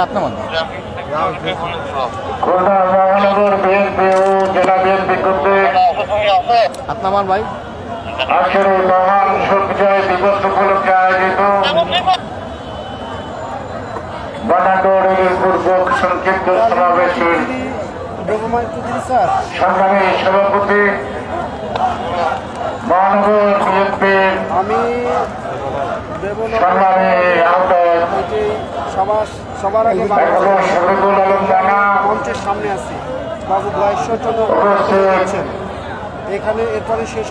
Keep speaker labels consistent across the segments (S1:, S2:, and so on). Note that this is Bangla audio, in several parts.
S1: আপনার
S2: খুলনা মহানগর বিএনপি ও জেলা বিএনপি কর্তৃক
S1: আপনার ভাই
S2: আজকের এই মহান বিজয় দিবস উপলক্ষে আয়োজিত বানাডোরের পূর্বক সংক্ষিপ্ত সমাবেশের সংগ্রামী সভাপতি মহানগর বিএনপির সংগ্রামী আহ্বায়ক
S3: সবার আগে
S2: শফিকুল আলম রানা
S3: মঞ্চের সামনে আছি বাবু ঈশ্বরচন্দ্র এখানে এরপরে শেষ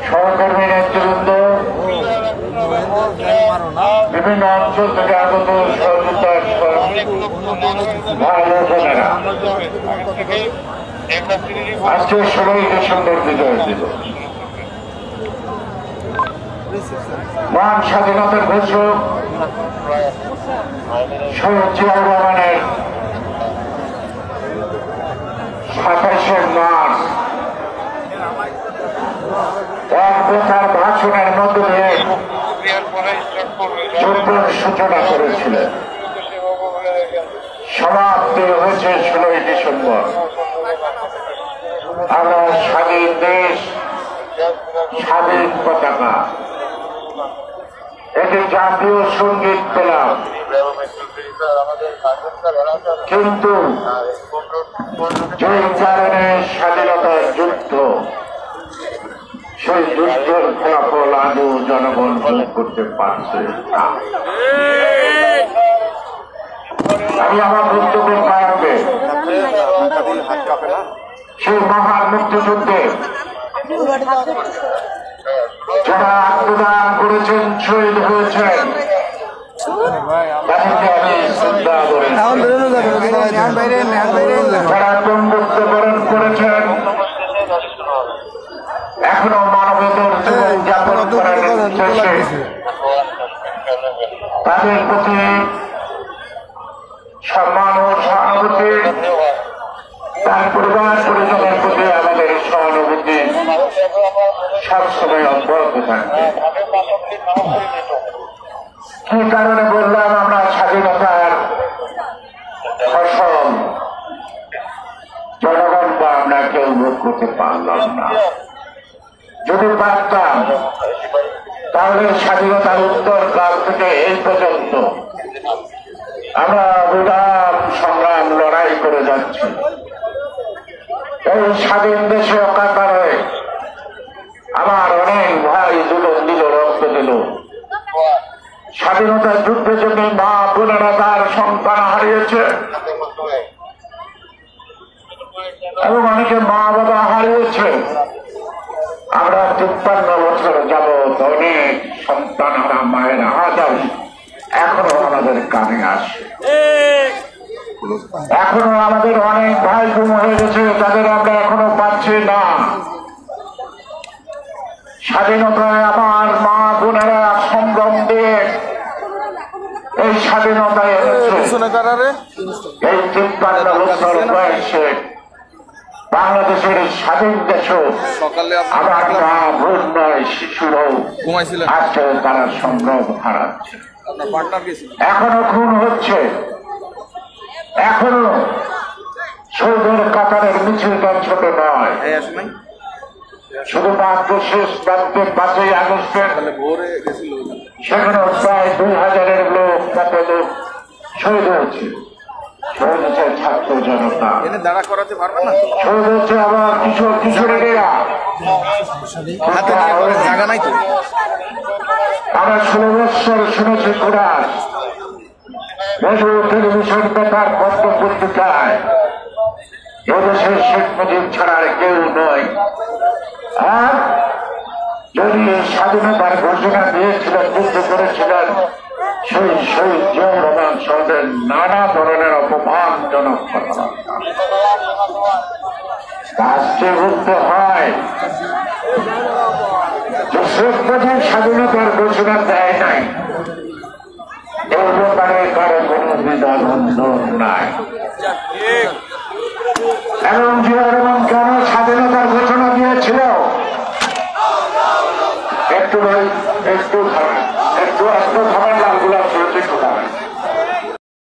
S2: সহকর্মী নেতৃবৃন্দ বিভিন্ন অঞ্চল থেকে আগত সহযোগিতার ভাই ও বোনেরা, আজকে 16ই ডিসেম্বর বিজয় দিবস। মহান স্বাধীনতার ঘোষক শহীদ জিয়াউর রহমানের 27শে মার্চ এক প্রকার ভাষণের মধ্য দিয়ে যুদ্ধের সূচনা করেছিলেন। সমাপ্তি হয়েছে 16ই ডিসেম্বর। আমরা স্বাধীন দেশ, স্বাধীন পতাকা, একটি জাতীয় সঙ্গীত পেলাম, কিন্তু যে কারণে স্বাধীনতার যুদ্ধ, সেই যুদ্ধের ফলাফল আজও জনগণ ভোগ করতে পারছে না। আমি আমার বক্তব্যের কারণে সেই মহান মুক্তিযুদ্ধে যারা আত্মদান করেছেন, শহীদ হয়েছেন, তাদেরকে আমি শ্রদ্ধা করি। যারা বন্ধুত্ববরণ করেছেন, এখনো মানবতার জীবন যাপন করার শেষে তাদের প্রতি সম্মান ও সহানুভূতি, তার পরিবার পরিজনের প্রতি আমাদের সহানুভূতি সবসময় অব্যাহত থাকবে। কি কারণে বললাম আমরা স্বাধীনতার ফসল জনগণ বা আমরা কেউ ভোগ করতে পারলাম না? যদি পারতাম তাহলে স্বাধীনতার উত্তর কাল থেকে এই পর্যন্ত আমরা বিরাম সংগ্রাম লড়াই করে যাচ্ছি। এই স্বাধীন দেশে অকাতরে আমার অনেক ভাই জীবন দিল, রক্ত দিল। স্বাধীনতার যুদ্ধে জন্য মা বোনেরা তার সন্তান হারিয়েছে এবং অনেকে মা বাবা হারিয়েছে। আমরা 53 বছর যাবৎ অনেক সন্তান হারা মায়ের আওয়াজ এখনো আমাদের কানে আসে। এখনো আমাদের অনেক ভাই গুম হয়ে গেছে, তাদের আমরা এখনো পাচ্ছি না। স্বাধীনতায় আমার মা বোনেরা সংগ্রাম দিয়ে এই স্বাধীনতায় এনেছে। এই 53 বছর বয়সে বাংলাদেশের স্বাধীন দেশও আমার মা বোন নয়, শিশুরাও আজকে তারা সংগ্রাম হারাচ্ছে। এখনো খুন হচ্ছে, এখনো শহীদের কাতারের মিছিলটা ছোট নয়। শুধুমাত্র শেষ প্রান্তে 5ই আগস্টের সেখানে প্রায় 2000-এর লোক, কত লোক শহীদ হয়েছে। শহীদ হচ্ছে ছাত্র জনতা, শহীদ হচ্ছে আমার কিশোর কিশোরীরা। আমরা 16 বছর শুনেছি কোরআন, রেডিও, টেলিভিশন, পেপার, পত্র পত্রিকায় এদেশের শেখ মুজিব ছাড়া আর কেউ নয়। আর যদি স্বাধীনতার ঘোষণা দিয়েছিলেন, যুদ্ধ করেছিলেন, সেই শহীদ জিয়াউর রহমান সহজে নানা ধরনের অপমানজনক কথাবার্তা রাষ্ট্রে বলতে হয় যে শেখ মুজিব স্বাধীনতার ঘোষণা দেয় নাই, এই ব্যাপারে কারো কোনো দ্বিধাদ্বন্দ্ব নাই। এবং জিয়াউর রহমান কেন স্বাধীনতার ঘোষণা দিয়েছিল একটু চুয়াত্তর